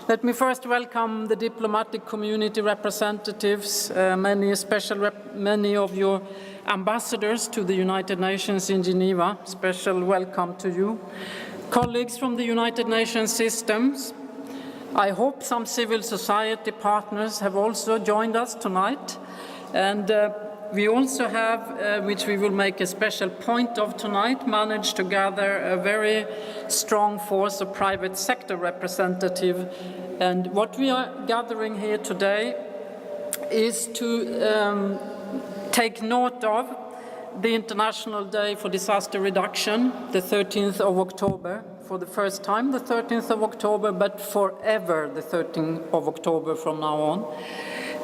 Let me first welcome the diplomatic community representatives, many of your ambassadors to the United Nations in Geneva. Special welcome to you. Colleagues from the United Nations systems. I hope some civil society partners have also joined us tonight. And we also have, which we will make a special point of tonight, managed to gather a very strong force of private sector representative. And what we are gathering here today is to take note of the International Day for Disaster Reduction, the 13th of October, for the first time the 13th of October, but forever the 13th of October from now on.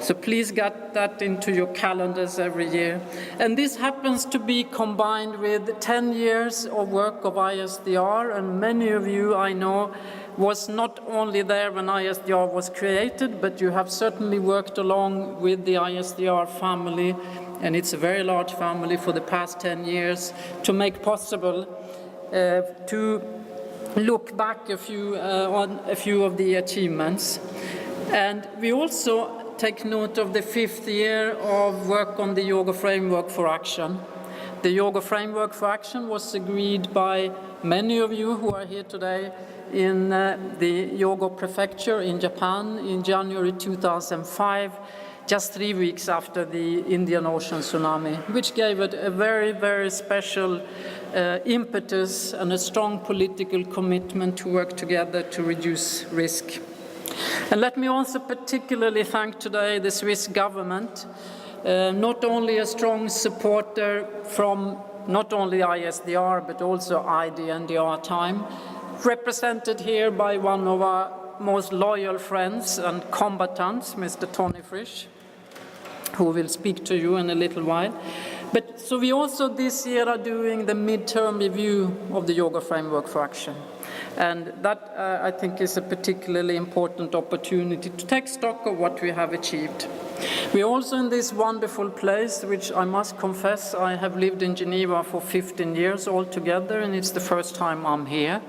So please get that into your calendars every year. And this happens to be combined with 10 years of work of ISDR, and many of you, I know, was not only there when ISDR was created, but you have certainly worked along with the ISDR family, and it's a very large family, for the past 10 years to make possible to look back on a few of the achievements. And we also take note of the 5th year of work on the Yoga Framework for Action. The Yoga Framework for Action was agreed by many of you who are here today in the Yoga Prefecture in Japan in January 2005, just 3 weeks after the Indian Ocean tsunami, which gave it a very, very special impetus and a strong political commitment to work together to reduce risk. And let me also particularly thank today the Swiss government, not only a strong supporter from not only ISDR but also IDDR time, represented here by one of our most loyal friends and combatants, Mr. Tony Frisch, who will speak to you in a little while. But so we also this year are doing the midterm review of the Yoga Framework for Action. And that, I think, is a particularly important opportunity to take stock of what we have achieved. We are also in this wonderful place, which I must confess, I have lived in Geneva for 15 years altogether, and it's the first time I'm here.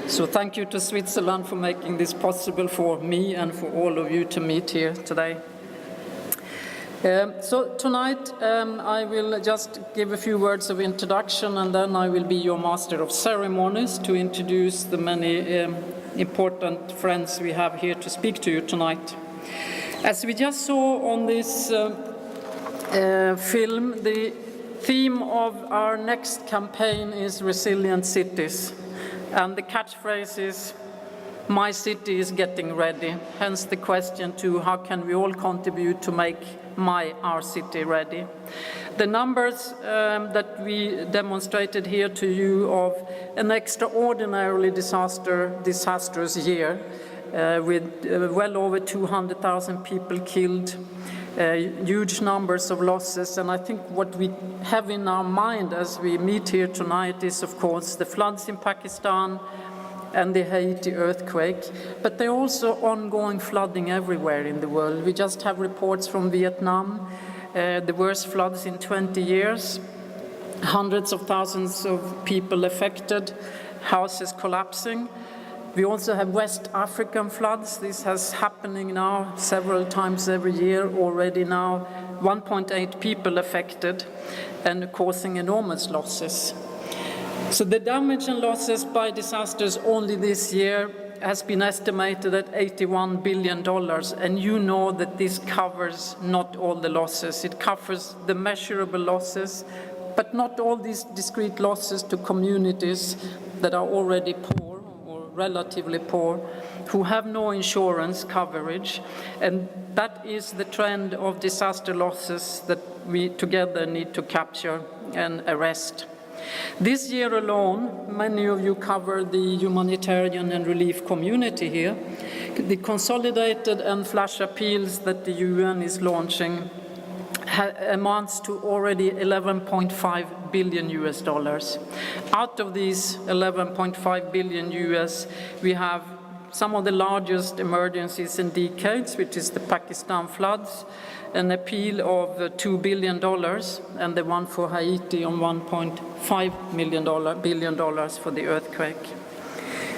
So thank you to Switzerland for making this possible for me and for all of you to meet here today. So tonight I will just give a few words of introduction, and then I will be your master of ceremonies to introduce the many important friends we have here to speak to you tonight. As we just saw on this film, the theme of our next campaign is Resilient Cities, and the catchphrase is, "My city is getting ready," hence the question to how can we all contribute to make our city ready. The numbers that we demonstrated here to you of an extraordinarily disastrous year with well over 200,000 people killed, huge numbers of losses, and I think what we have in our mind as we meet here tonight is, of course, the floods in Pakistan and the Haiti earthquake, but there are also ongoing flooding everywhere in the world. We just have reports from Vietnam, the worst floods in 20 years, hundreds of thousands of people affected, houses collapsing. We also have West African floods. This has happening now several times every year already now. 1.8 people affected and causing enormous losses. So the damage and losses by disasters only this year has been estimated at $81 billion, and you know that this covers not all the losses. It covers the measurable losses, but not all these discrete losses to communities that are already poor or relatively poor, who have no insurance coverage, and that is the trend of disaster losses that we together need to capture and arrest. This year alone, many of you cover the humanitarian and relief community here. The consolidated and flash appeals that the UN is launching amounts to already $11.5 billion US. Out of these $11.5 billion US, we have some of the largest emergencies in decades, which is the Pakistan floods, an appeal of $2 billion, and the one for Haiti on $1.5 billion for the earthquake.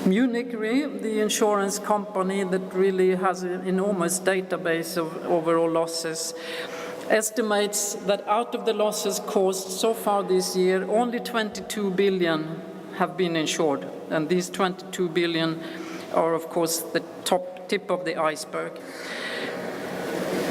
Munich Re, the insurance company that really has an enormous database of overall losses, estimates that out of the losses caused so far this year, only 22 billion have been insured. And these 22 billion are, of course, the tip of the iceberg.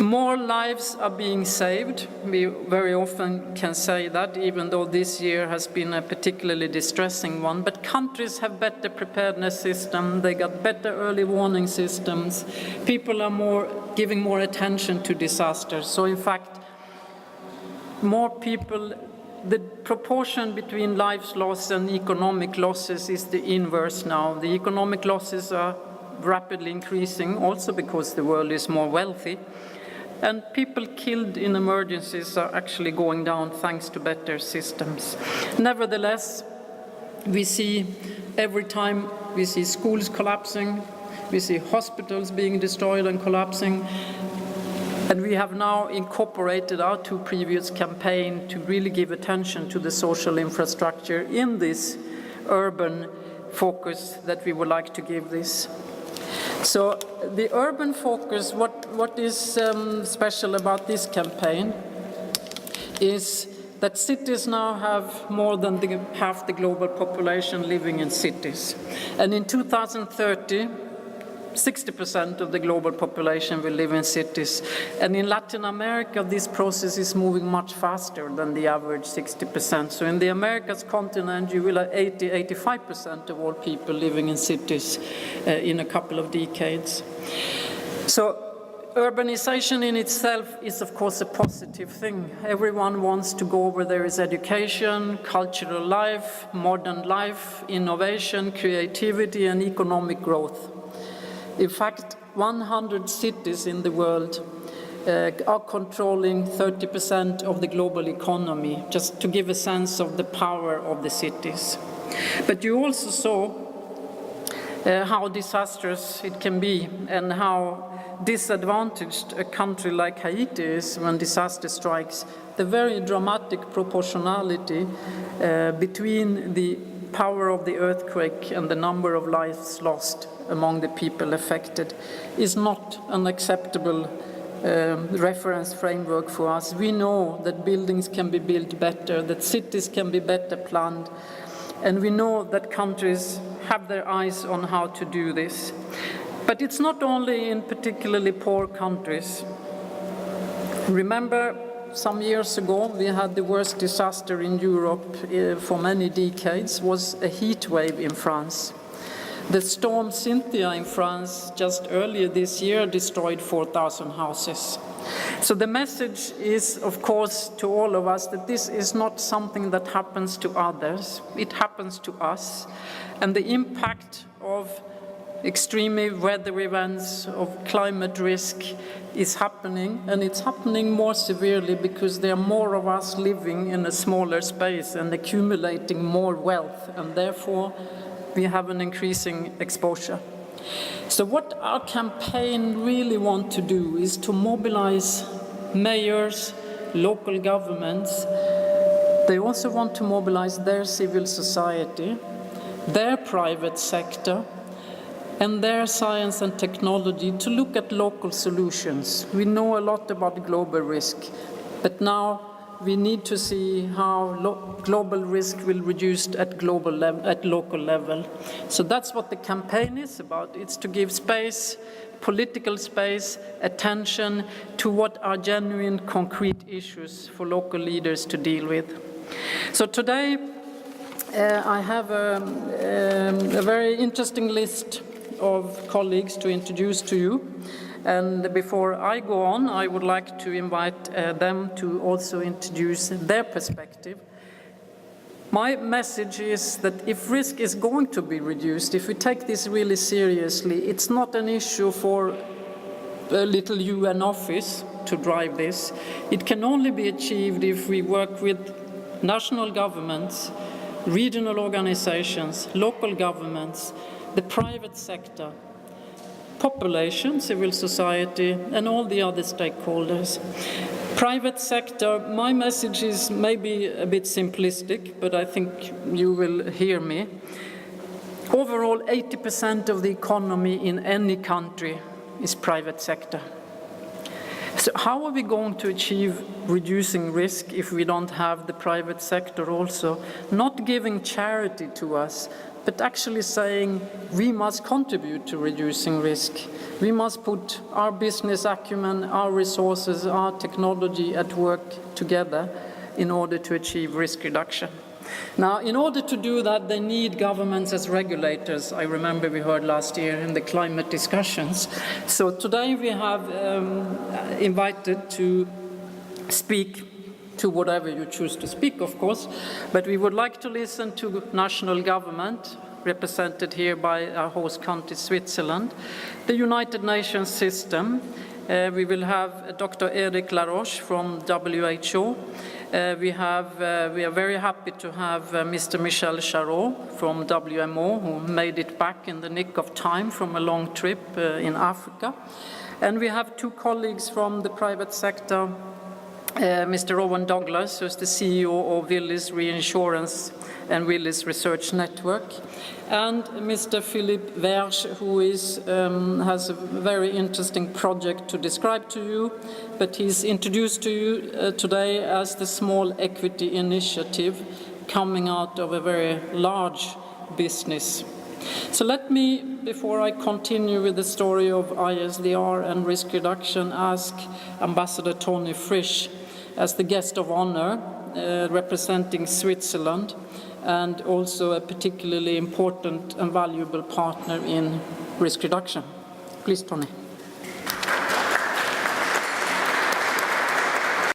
More lives are being saved. We very often can say that, even though this year has been a particularly distressing one. But countries have better preparedness systems. They got better early warning systems. People are giving more attention to disasters. So in fact, more people, the proportion between lives lost and economic losses is the inverse now. The economic losses are rapidly increasing, also because the world is more wealthy. And people killed in emergencies are actually going down thanks to better systems. Nevertheless, we see every time we see schools collapsing, we see hospitals being destroyed and collapsing, and we have now incorporated our two previous campaigns to really give attention to the social infrastructure in this urban focus that we would like to give this. So the urban focus, what is special about this campaign is that cities now have more than half the global population living in cities. And in 2030, 60% of the global population will live in cities. And in Latin America, this process is moving much faster than the average 60%. So in the Americas continent, you will have 85% of all people living in cities in a couple of decades. So urbanization in itself is, of course, a positive thing. Everyone wants to go where there is education, cultural life, modern life, innovation, creativity, and economic growth. In fact, 100 cities in the world are controlling 30% of the global economy, just to give a sense of the power of the cities. But you also saw how disastrous it can be and how disadvantaged a country like Haiti is when disaster strikes. The very dramatic proportionality between the power of the earthquake and the number of lives lost among the people affected is not an acceptable reference framework for us. We know that buildings can be built better, that cities can be better planned, and we know that countries have their eyes on how to do this. But it's not only in particularly poor countries. Remember, some years ago, we had the worst disaster in Europe for many decades, was a heat wave in France. The storm Cynthia in France just earlier this year destroyed 4,000 houses. So the message is, of course, to all of us that this is not something that happens to others. It happens to us. And the impact of extreme weather events, of climate risk is happening, and it's happening more severely because there are more of us living in a smaller space and accumulating more wealth, and therefore we have an increasing exposure. So what our campaign really wants to do is to mobilize mayors, local governments. They also want to mobilize their civil society, their private sector, and their science and technology to look at local solutions. We know a lot about global risk, but now we need to see how global risk will reduce at local level. So that's what the campaign is about. It's to give space, political space, attention to what are genuine, concrete issues for local leaders to deal with. So today, I have a very interesting list of colleagues to introduce to you. And before I go on, I would like to invite them to also introduce their perspective. My message is that if risk is going to be reduced, if we take this really seriously, it's not an issue for a little UN office to drive this. It can only be achieved if we work with national governments, regional organizations, local governments, the private sector, population, civil society, and all the other stakeholders. Private sector, my message is maybe a bit simplistic, but I think you will hear me. Overall, 80% of the economy in any country is private sector. So how are we going to achieve reducing risk if we don't have the private sector also not giving charity to us, but actually saying we must contribute to reducing risk? We must put our business acumen, our resources, our technology at work together in order to achieve risk reduction. Now, in order to do that, they need governments as regulators. I remember we heard last year in the climate discussions. So today we have invited to speak to whatever you choose to speak, of course, but we would like to listen to national government, represented here by our host country, Switzerland, the United Nations system. We will have Dr. Eric Laroche from WHO. We are very happy to have Mr. Michel Charot from WMO, who made it back in the nick of time from a long trip in Africa. And we have two colleagues from the private sector, Mr. Owen Douglas, who is the CEO of Willis Reinsurance and Willis Research Network, and Mr. Philippe Verge, who has a very interesting project to describe to you, but he's introduced to you today as the Small Equity Initiative, coming out of a very large business. So let me, before I continue with the story of ISDR and risk reduction, ask Ambassador Tony Frisch as the guest of honor representing Switzerland, and also a particularly important and valuable partner in risk reduction. Please, Tony.